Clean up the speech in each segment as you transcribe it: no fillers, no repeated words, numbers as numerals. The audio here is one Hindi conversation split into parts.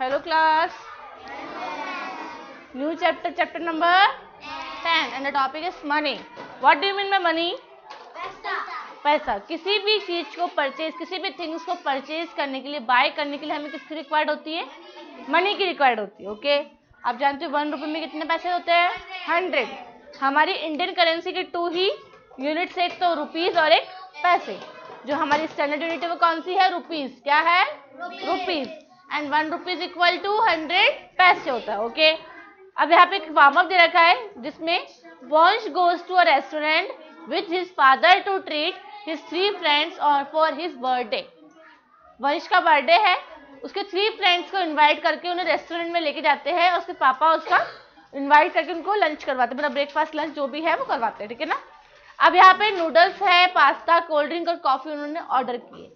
Hello class. New chapter number 10 and the topic is money. What do you mean by money? पैसा. किसी भी चीज को परचेज, किसी भी थिंग्स को परचेज करने के लिए, बाय करने के लिए हमें किसकी रिक्वायर्ड होती है? मनी की रिक्वायर्ड होती है. ओके, आप जानते हो 1 रुपये में कितने पैसे होते हैं? 100. हमारी इंडियन करेंसी के 2 ही यूनिट्स, एक तो रुपीज और एक पैसे. जो हमारी स्टैंडर्ड यूनिट है वो कौन सी है? रुपीज. क्या है? Rupees. And 1 rupees equal to 100 paise होता है. ओके, अब यहाँ पे एक वार्म अप दे रखा है जिसमें Vansh goes to a restaurant with his father to treat his 3 friends और फॉर हिज बर्थडे. वंश का बर्थडे है, उसके 3 फ्रेंड्स को इनवाइट करके उन्हें रेस्टोरेंट में लेके जाते हैं और उसके पापा उसका इनवाइट करके उनको लंच करवाते हैं, मतलब ब्रेकफास्ट लंच जो भी है वो करवाते हैं. ठीक है ना. अब यहाँ पे नूडल्स है, पास्ता, कोल्ड ड्रिंक और कॉफी उन्होंने ऑर्डर किए.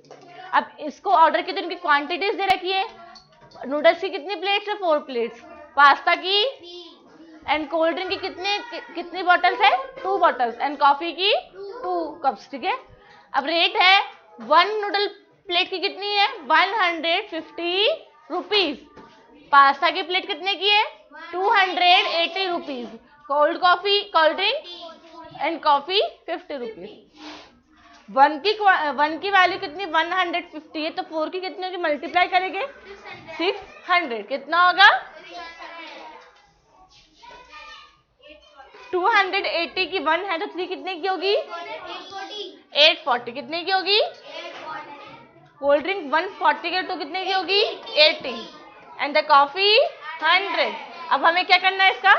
अब इसको ऑर्डर किए तो इनकी क्वांटिटीज दे रखी है. नूडल्स की कितनी प्लेट्स है? 4 प्लेट्स. पास्ता की एंड कोल्ड ड्रिंक की कितनी बॉटल्स है? 2 बॉटल्स. एंड कॉफी की 2 कप्स. ठीक है. अब रेट है 1 नूडल प्लेट की कितनी है? 150 रुपीज. पास्ता की प्लेट कितने की है? 280 rupees. Cold drink and coffee 50 rupees. 1 की वैल्यू कितनी? 150 है, तो 4 की कितनी होगी? मल्टीप्लाई करेंगे 600. कितना होगा? 280 की 1 है तो 3 कितने की होगी? 840. कितने की होगी? कोल्ड ड्रिंक 140 के 2 कितने की होगी? 80. And the coffee 100. अब हमें क्या करना है? इसका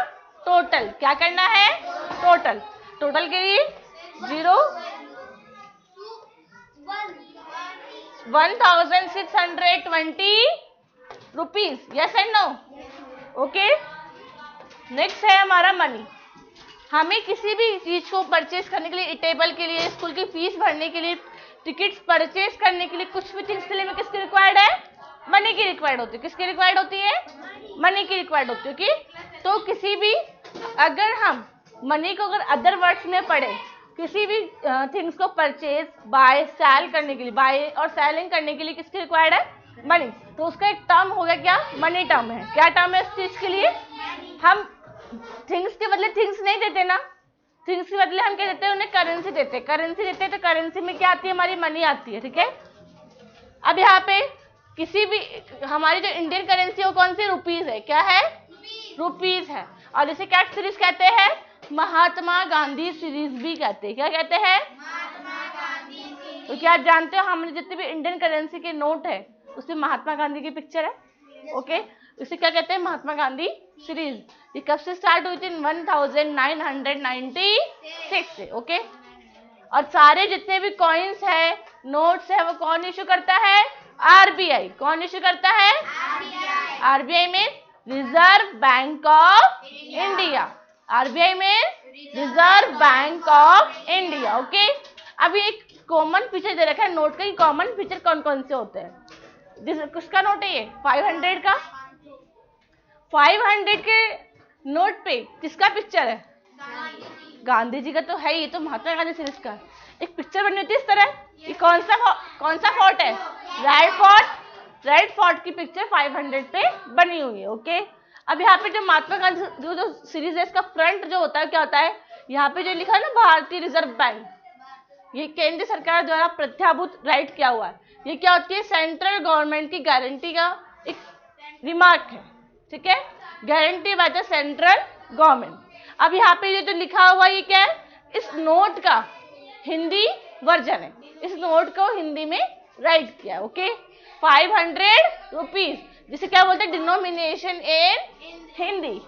टोटल. क्या करना है? टोटल. टोटल के लिए 1620 rupees. Yes and no? Okay. Next है हमारा मनी. हमें किसी भी चीज को परचेज करने के लिए, टेबल के लिए, स्कूल की फीस भरने के लिए, टिकट्स परचेज करने के लिए, कुछ भी थिंग्स के लिए हमें किसकी रिक्वायर्ड है? मनी की रिक्वायर्ड होती है. किसकी रिक्वायर्ड होती है? मनी की रिक्वायर्ड होती है. ओके, तो किसी भी, अगर हम मनी को अगर अदर वर्ड्स में पढ़े, किसी भी थिंग्स को परचेज, बाय, सेल करने के लिए, बाय और सेलिंग करने के लिए किसकी रिक्वायर्ड है? मनी. तो उसका एक टर्म हो गया क्या? मनी टर्म है. क्या टर्म है इस चीज के लिए? हम थिंग्स के बदले थिंग्स नहीं देते ना. थिंग्स के बदले हम क्या देते हैं? उन्हें करेंसी देते हैं. करेंसी देते हैं तो करेंसी में क्या आती है? हमारी मनी आती है. ठीक है. अब यहाँ पे किसी भी, हमारी जो इंडियन करेंसी है वो कौन सी? रुपीज है. क्या है? रुपीज है. और इसे क्या सीरीज कहते हैं? महात्मा गांधी सीरीज भी कहते हैं. क्या कहते हैं? तो क्या आप जानते हो हमारे जितने भी इंडियन करेंसी के नोट है उसमें महात्मा गांधी की पिक्चर है. ओके, इसे क्या कहते हैं? महात्मा गांधी सीरीज. ये कब से स्टार्ट हुई थी? 1996 से. ओके, और सारे जितने भी कॉइन्स है, नोट्स है, वो कौन इशू करता है? आरबीआई. कौन इशू करता है? आरबीआई में Reserve Bank of India. RBI में Reserve Bank of India. Okay, अभी एक कॉमन फीचर दे रखा है नोट का. ये कॉमन फीचर कौन कौन से होते हैं? किसका नोट है ये? 500 का. 500 के नोट पे किसका पिक्चर है? गांधी जी का तो है. ये तो महात्मा गांधी सीरीज का एक पिक्चर बनी होती है इस तरह. ये कौन सा फोर्ट है? Red fort. रेड फोर्ट की पिक्चर 500 पे बनी हुई है. ओके, अब यहाँ पे जो महात्मा गांधी जो सीरीज है, इसका फ्रंट जो होता है क्या होता है? यहाँ पे जो लिखा है ना, भारतीय रिजर्व बैंक, ये केंद्र सरकार द्वारा प्रत्याभूत राइट किया हुआ है. ये क्या होती है? सेंट्रल गवर्नमेंट की गारंटी का एक रिमार्क है. ठीक है, guarantee by the central government. अब यहाँ पे ये जो लिखा हुआ ये क्या है? इस नोट का हिंदी वर्जन है. इस नोट को हिंदी में राइट किया. ओके, 500 रुपीज, जिसे क्या बोलते हैं? डिनोमिनेशन इन हिंदी.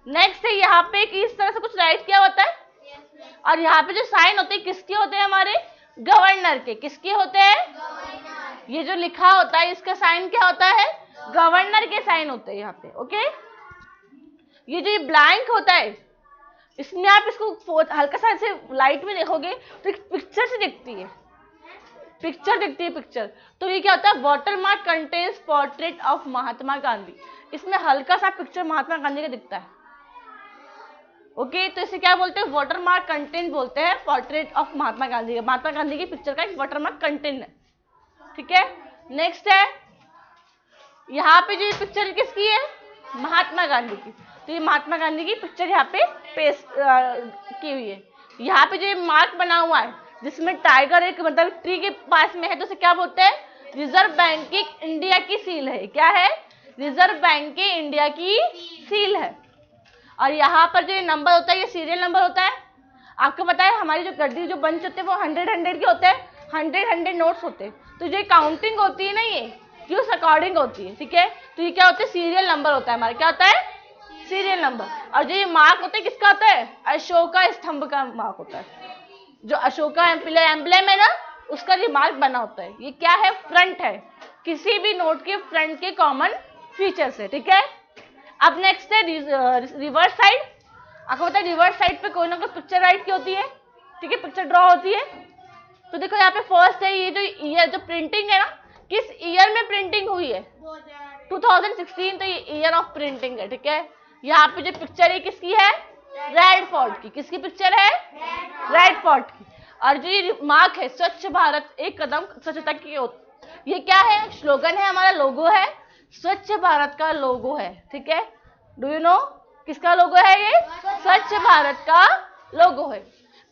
नेक्स्ट है यहाँ पे कि इस तरह से कुछ राइट किया होता है. और यहाँ पे जो साइन होते हैं किसके होते हैं? हमारे गवर्नर के. किसके होते हैं? ये जो लिखा होता है इसका साइन क्या होता है? गवर्नर के साइन होते हैं यहाँ पे. ओके, ये जो ब्लैंक होता है, इसमें आप इसको हल्का सा ऐसे लाइट में देखोगे तो एक पिक्चर से दिखती है. पिक्चर. तो ये क्या होता है? Watermark contains portrait of Mahatma Gandhi. इसमें हल्का सा पिक्चर महात्मा गांधी का दिखता है. ओके, तो इसे क्या बोलते हैं? वाटरमार्क कंटेंट बोलते हैं पोर्ट्रेट ऑफ महात्मा गांधी का. महात्मा गांधी की पिक्चर का एक वाटरमार्क कंटेंट है. ठीक है. नेक्स्ट है यहाँ पे जो ये पिक्चर किसकी है, महात्मा गांधी की, तो ये महात्मा गांधी की पिक्चर यहाँ पे पेस्ट की हुई है। यहाँ पे जो ये मार्क बना हुआ है जिसमें टाइगर एक मतलब ट्री के पास में है, तो उसे क्या बोलते हैं, रिजर्व बैंक की इंडिया की सील है। क्या है, रिजर्व बैंक की इंडिया की सील है। और यहाँ पर जो ये नंबर होता है ये सीरियल नंबर होता है। आपको पता है हमारी जो गड्डी जो बंच होते हैं वो 100 के होते हैं, 100 नोट्स होते हैं। तो जो काउंटिंग होती है ना ये उस अकॉर्डिंग होती है, ठीक है। तो ये क्या होता है, सीरियल नंबर होता है हमारा, क्या होता है, सीरियल नंबर। और जो ये मार्क होता है किसका होता है, अशोका स्तंभ का मार्क होता है। जो अशोका एम्ब्लेम है ना उसका ये मार्क बना होता है। ये क्या है, फ्रंट है, किसी भी नोट के फ्रंट के कॉमन फीचर्स है, ठीक है। अब नेक्स्ट है रिवर्स साइड। आपको पता है रिवर्स साइड पे कोई ना कोई पिक्चर राइट की होती है, ठीक है, पिक्चर ड्रॉ होती है। तो देखो यहाँ पे फर्स्ट है ये जो ईयर जो प्रिंटिंग है ना, किस ईयर में प्रिंटिंग हुई है, 2016, तो ये ईयर ऑफ प्रिंटिंग है, ठीक है। यहाँ पे जो पिक्चर है किसकी है, रेड फोर्ट की, किसकी पिक्चर है, रेड फोर्ट की। और जो ये मार्क है स्वच्छ भारत एक कदम स्वच्छता की ओर, ये क्या है, स्लोगन है हमारा, लोगो है, स्वच्छ भारत का लोगो है, ठीक है। डू यू नो किसका लोगो है, ये स्वच्छ भारत का लोगो है।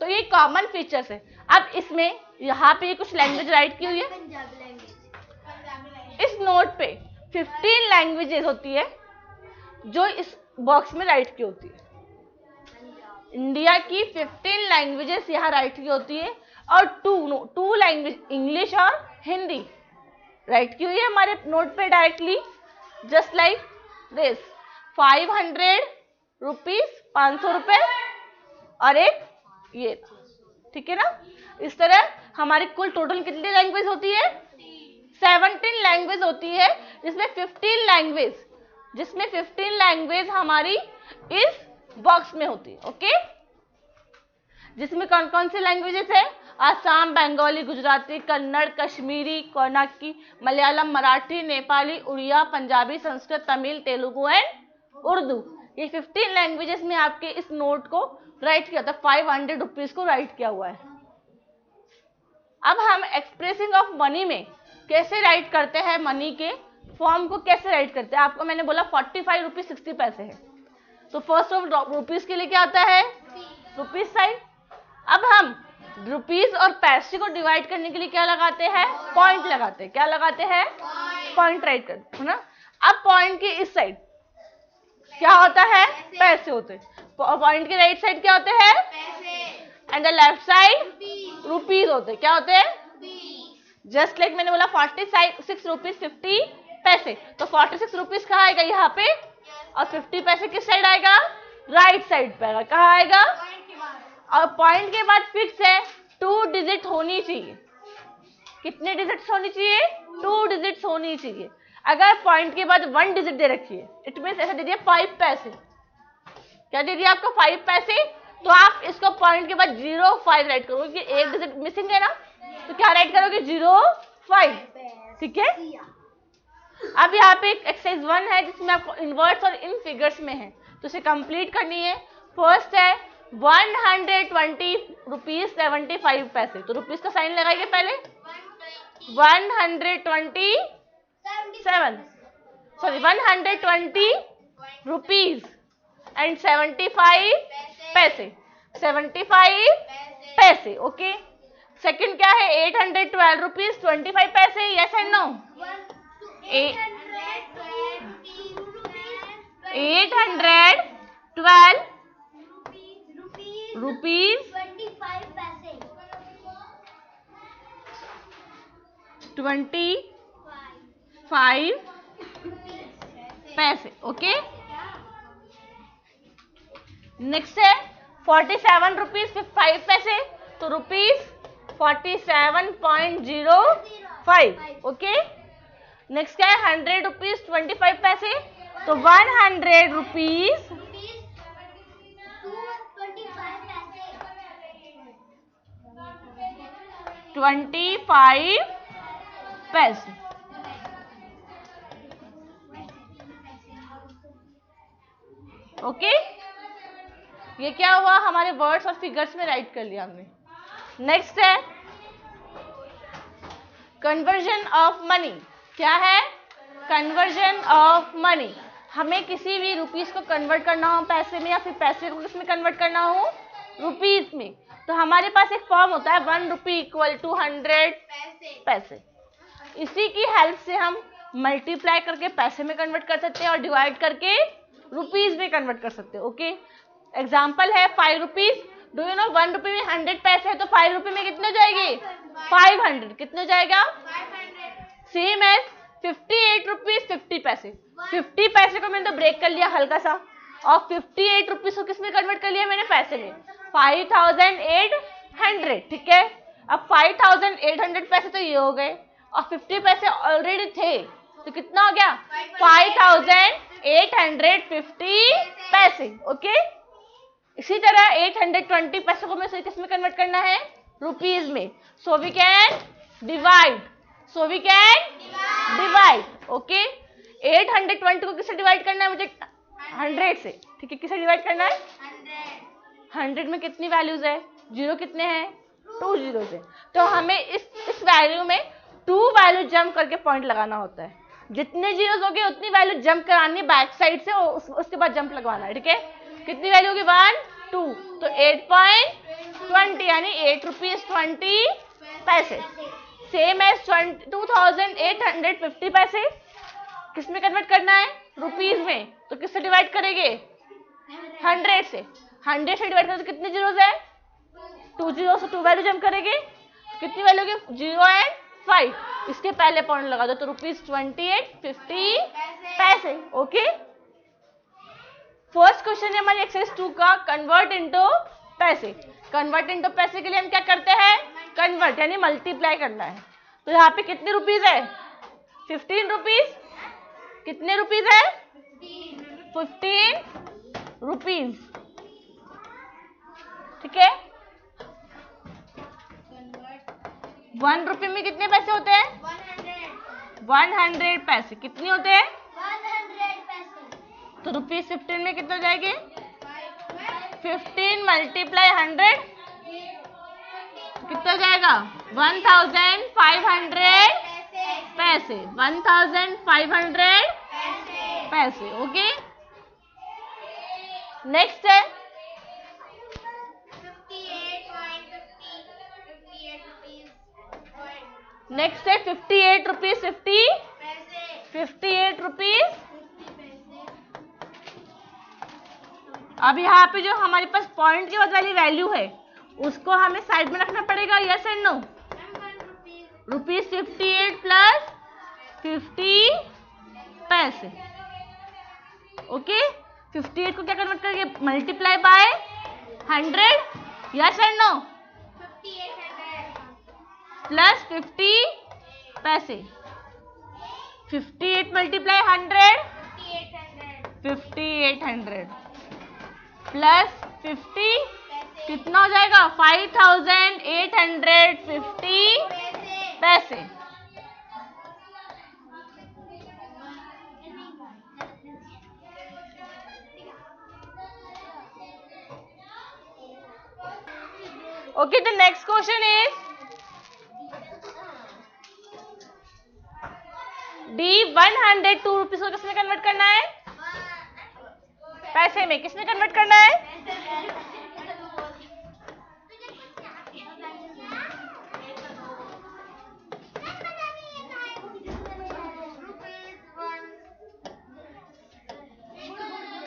तो ये कॉमन फीचर्स है। अब इसमें यहाँ पे कुछ लैंग्वेज राइट की हुई है। इस नोट पे 15 लैंग्वेजेस होती है जो इस बॉक्स में राइट की होती है। इंडिया की 15 लैंग्वेजेस यहाँ राइट की होती है और टू लैंग्वेज इंग्लिश और हिंदी राइट की हुई है हमारे नोट पे directly, just like this 500 rupees, 500 रुपए और एक ये, ठीक है ना। इस तरह हमारी कुल टोटल कितनी लैंग्वेज होती है, 17 लैंग्वेज होती है, जिसमें 15 लैंग्वेज हमारी इस बॉक्स में होती है, ओके। जिसमें कौन कौन सी लैंग्वेजेस है, आसाम, बंगाली, गुजराती, कन्नड़, कश्मीरी, कोनाकी, मलयालम, मराठी, नेपाली, उड़िया, पंजाबी, संस्कृत, तमिल, तेलुगु एंड उर्दू। ये 15 लैंग्वेजेस में आपके इस नोट को राइट किया था, 500 रुपीज को राइट किया हुआ है। अब हम एक्सप्रेसिंग ऑफ मनी में कैसे राइट करते हैं, मनी के फॉर्म को कैसे राइट करते हैं। आपको मैंने बोला 45 रुपीज 60 पैसे है, तो फर्स्ट ऑफ रुपीज के लिए क्या आता है, रुपीज साइन। अब हम रुपीज और पैसे को डिवाइड करने के लिए क्या लगाते हैं, पॉइंट लगाते हैं। क्या लगाते हैं, पॉइंट राइट करते है ना। अब पॉइंट के इस साइड क्या होता है, पैसे होते हैं। पॉइंट के राइट साइड क्या होते हैं, and the left side rupees होते हैं। क्या होते हैं, जस्ट लाइक मैंने बोला 46 रुपीज 50 पैसे, तो 46 रुपीज कहाँ आएगा, यहाँ पे, और 50 पैसे किस साइड आएगा, राइट साइड पे आएगा। कहाँ आएगा, और पॉइंट के बाद फिक्स है 2 डिजिट होनी चाहिए। कितने डिजिट्स होनी चाहिए, 2 डिजिट्स होनी चाहिए। अगर पॉइंट के बाद 1 डिजिट दे रखी है, इट मीन्स ऐसा दे दिया 5 पैसे, क्या दे दिया आपको 5 पैसे, तो आप इसको पॉइंट के बाद 05 राइट करोगे, कि एक डिजिट मिसिंग है ना, तो क्या राइट करोगे, 05, ठीक है। अब यहाँ पे एक्सरसाइज 1 है जिसमें आपको इनवर्स और इन फिगर्स में है, तो इसे कंप्लीट करनी है। फर्स्ट है 120 रुपीज 75 पैसे, तो रुपीज का साइन लगाइए पहले, 120 रुपीज एंड 75 पैसे, 75 पैसे, ओके। सेकंड क्या है, 812 रुपीज 25 पैसे, यस एंड नो, 812 रुपीज 25 पैसे, ओके। नेक्स्ट है 47 रुपीज 5 पैसे, तो रुपीज 47.05, ओके। नेक्स्ट क्या है 100 रुपीज 25 पैसे, तो 100 रुपीज 25 पैसे, ओके। ये क्या हुआ, हमारे वर्ड्स और फिगर्स में राइट कर लिया हमने। नेक्स्ट है कन्वर्जन ऑफ मनी। क्या है, कन्वर्जन ऑफ मनी, हमें किसी भी रुपीस को कन्वर्ट करना हो पैसे में या फिर पैसे को किस में कन्वर्ट करना हो, रुपीस में, तो हमारे पास एक फॉर्म होता है 1 रुपी इक्वल टू 100 पैसे। इसी की हेल्प से हम मल्टीप्लाई करके पैसे में कन्वर्ट कर सकते हैं और डिवाइड करके रुपीस में कन्वर्ट कर सकते हैं। ओके, एग्जाम्पल है 5 रुपीज। डू यू नो 1 रुपी में 100 पैसे है, तो 5 रुपी में कितने हो जाएगी, 500। कितने हो जाएगा, 500। सेम एज 58 रुपीज 50 पैसे। 50 पैसे को मैंने तो ब्रेक कर लिया हल्का सा, और 58 रुपीज को किस में कन्वर्ट कर लिया मैंने, पैसे में, 5800। ठीक है, अब 5800 पैसे तो ये हो गए और 50 पैसे ऑलरेडी थे, तो कितना हो गया, 5850 पैसे। ओके, इसी तरह 820 पैसे को मैं किस में कन्वर्ट करना है, रुपीज में। So we can divide, okay. 820 को किससे डिवाइड करना है मुझे, 100 से। ठीक है, किससे डिवाइड करना है, 100 में कितनी वैल्यूज है, 0 कितने हैं, 2 जीरोस है, तो हमें इस वैल्यू में 2 वैल्यू जंप करके पॉइंट लगाना होता है। जितने जीरोस हो गए उतनी वैल्यू जंप करानी है बैक साइड से, और उसके बाद जंप लगवाना है। ठीक है, कितनी वैल्यू होगी, 1 2, तो 8.20 यानी 8 रुपीज 20 पैसे। सेम एज 2850 पैसे किस में कन्वर्ट करना है, रुपीज में, तो किससे डिवाइड करेंगे, 100 से। 100 से डिवाइड करें तो कितने जीरोस है, 2 जीरो से 2 वैल्यू जंप करेंगे, कितनी वैल्यू होगी, 0 और 5। इसके पहले पॉइंट लगा दो, तो रुपीज 2850 पैसे। ओके, फर्स्ट क्वेश्चन है हमारी एक्सरसाइज 2 का, कन्वर्ट इनटू पैसे। कन्वर्ट इनटू पैसे के लिए हम क्या करते हैं, कन्वर्ट यानी मल्टीप्लाई करना है। तो यहाँ पे कितने रुपीज है, 15 रुपीज। कितने रुपीज है, 15 रुपीज। ठीक है, 1 रुपये में कितने पैसे होते हैं, 100 पैसे। कितने होते हैं, 100 पैसे। तो रुपीज 15 में कितना हो जाएंगे, 15 मल्टीप्लाई 100 कितना हो जाएगा, 1500 पैसे। 1500 पैसे। ओके, नेक्स्ट है 58 रुपीज 58 रुपीज। अब यहाँ पे जो हमारे पास पॉइंट के बाद वाली वैल्यू है उसको हमें साइड में रखना पड़ेगा, yes and no. Rupees 58 plus 50 paise. Okay, 58 को क्या कन्वर्ट करेंगे, multiply by 100, yes and no, plus 50 paise. 58 multiply 100, 5800 plus 50 कितना हो जाएगा, 5850 पैसे। Okay, the next question is D 102 rupees को किसमें कन्वर्ट करना है, पैसे में। किसमें कन्वर्ट करना है,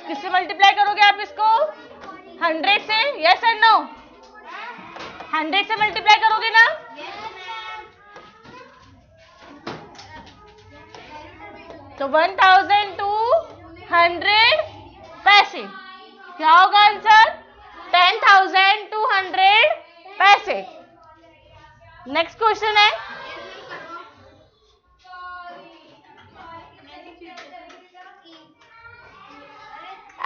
किससे मल्टीप्लाई करोगे आप इसको, 100 से, यस एंड नो। 100 से मल्टीप्लाई करोगे ना, तो 1200 पैसे। क्या होगा आंसर, 10,200 पैसे। नेक्स्ट क्वेश्चन है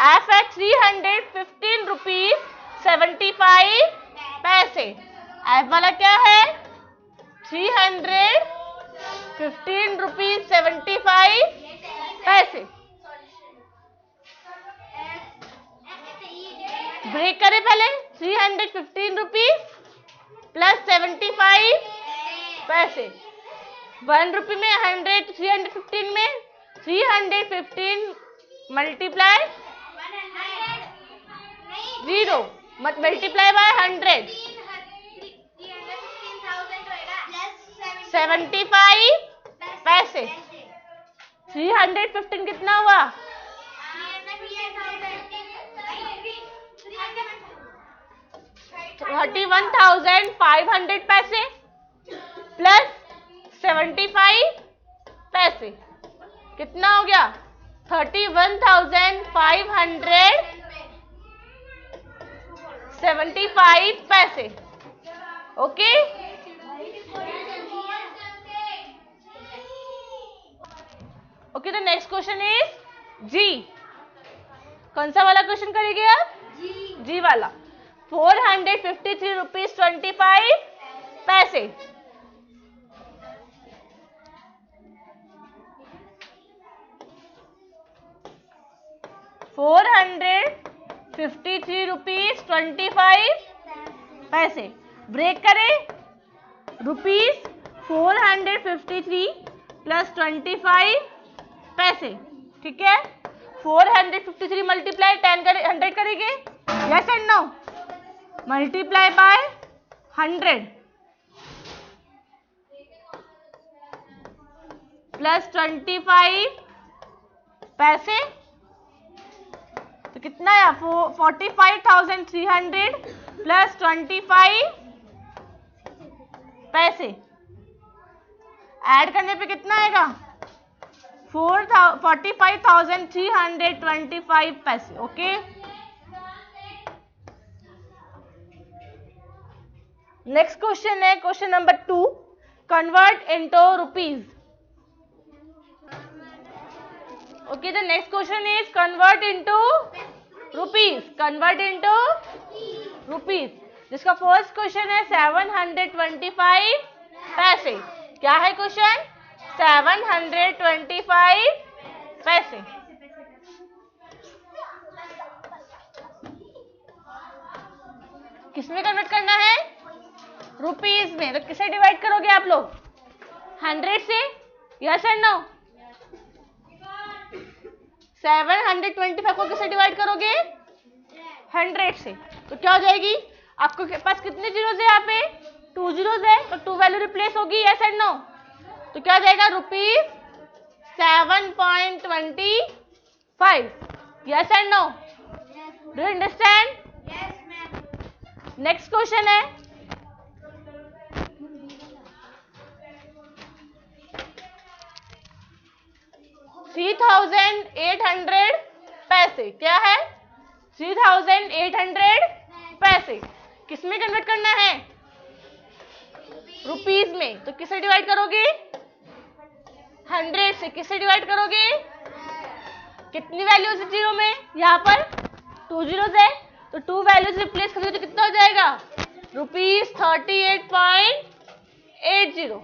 एफ है 315 रुपीज 75 पैसे। एफ वाला क्या है, 315 रुपीज 75 पैसे। ब्रेक करें पहले, 315 रुपीज प्लस 75 पैसे। 1 रुपी में 100, 315 में 315 मल्टीप्लाई 0 मत मल्टीप्लाई बाय 100 75 पैसे। 315 कितना हुआ? 31,500 पैसे प्लस 75 पैसे कितना हो गया? 31,575 पैसे। Okay, okay, the next question is G. कौन सा वाला क्वेश्चन करेंगे आप? जी वाला। 453 रुपीज 25 पैसे। ₹453 ब्रेक करें। रुपीज 453 प्लस 25 पैसे, ठीक है। 453 मल्टीप्लाई 100 करेंगे, yes and no? Multiply by 100 plus 25 paise, तो कितना है? 45,300 प्लस 25 पैसे। ऐड करने पे कितना आएगा? 45,325 पैसे। ओके, नेक्स्ट क्वेश्चन है question number 2, convert into rupees. Okay, the next question is convert into rupees. Convert into rupees, जिसका फर्स्ट क्वेश्चन है 725 पैसे। क्या है क्वेश्चन? 725 पैसे। किसमें कन्वर्ट करना है? रुपीज में। तो किसे डिवाइड करोगे आप लोग? 100 से, यस एंड नो? 725 को किसे डिवाइड करोगे? 100 से। तो क्या हो जाएगी? आपको के पास कितने जीरोज है? यहाँ पे 2 जीरोज है, तो 2 वैल्यू रिप्लेस होगी, यस एंड नो? तो क्या हो जाएगा? Rupees 7.25, yes and no? Do you understand? Next question है 3,800 पैसे। क्या है? 3,800 पैसे। किसमें कन्वर्ट करना है? रुपीज में। तो किसे डिवाइड करोगे? 100 से। किसे डिवाइड करोगे? कितनी वैल्यूज है जीरो में? यहाँ पर 2 जीरोज है, तो 2 वैल्यूज रिप्लेस करोगे तो कितना हो जाएगा? रुपीज 38.80।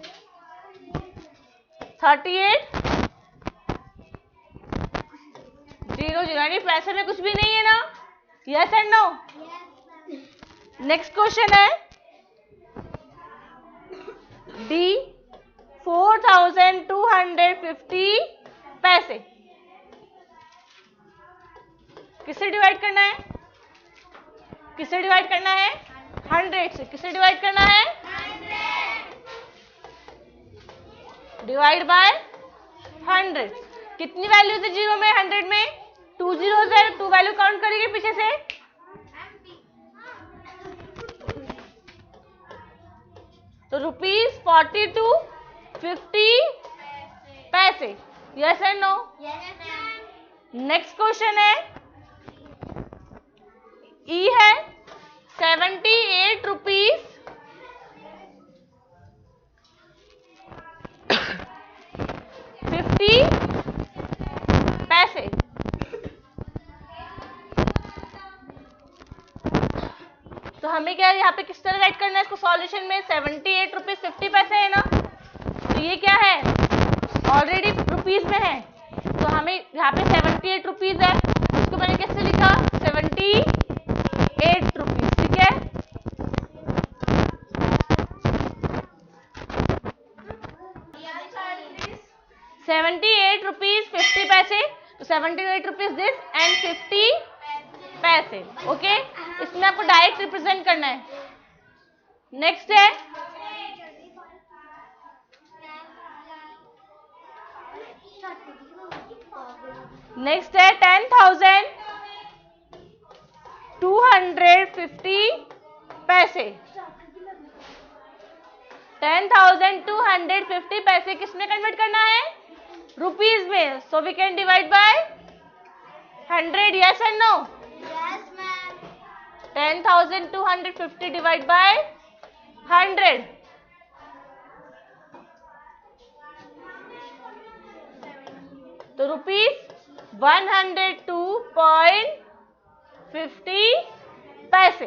38.00, यानी पैसे में कुछ भी नहीं है ना? Yes and no? Next question है डी, 4,250 पैसे। किससे डिवाइड करना है? किससे डिवाइड करना है? 100 से। किससे डिवाइड करना है? 100 डिवाइड बाय 100। कितनी वैल्यूज है जीरो में? 100 में 2 जीरोज है, 2 वैल्यू काउंट करेंगे पीछे से। तो rupees 42.50 paise, yes and no? Next question है ई है 78 रुपीज 50 पैसे। तो हमें क्या यहाँ पे किस तरह राइट करना है इसको? सॉल्यूशन में 78 रुपीज 50 पैसे है ना, तो ये क्या है? ऑलरेडी रुपीज में है, तो हमें यहाँ पे 78 रुपीज है, इसको मैंने कैसे लिखा? 78 रुपीज, ठीक है। ₹78.50 78 rupees this and 50 paise. Okay, इसमें आपको डायरेक्ट रिप्रेजेंट करना है। नेक्स्ट है नेक्स्ट है 10,250 पैसे। 10,250 पैसे किसमें कन्वर्ट करना है? रुपीज में। So we can divide by 100, yes and no? Yes, ma'am. 10,250 divide by 100, तो rupees 102.50 paise.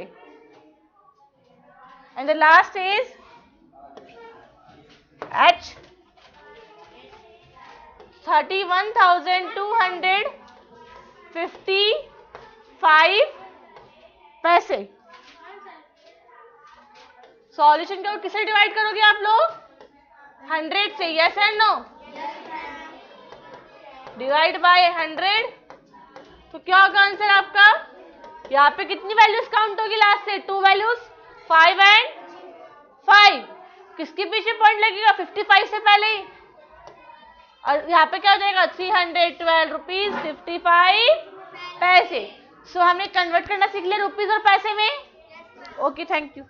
And the last is H 31,255 पैसे। सॉल्यूशन को किससे डिवाइड करोगे आप लोग? 100 से, yes and no? Divide by 100, तो क्या होगा आंसर आपका? यहाँ पे कितनी वैल्यूज काउंट होगी लास्ट से? 2 वैल्यूज, 5 एंड 5। किसके पीछे पॉइंट लगेगा? 55 से पहले ही। और यहाँ पे क्या हो जाएगा? 312 रुपीज 55 पैसे। सो हमने कन्वर्ट करना सीख लिया रुपीज और पैसे में। Okay, thank you.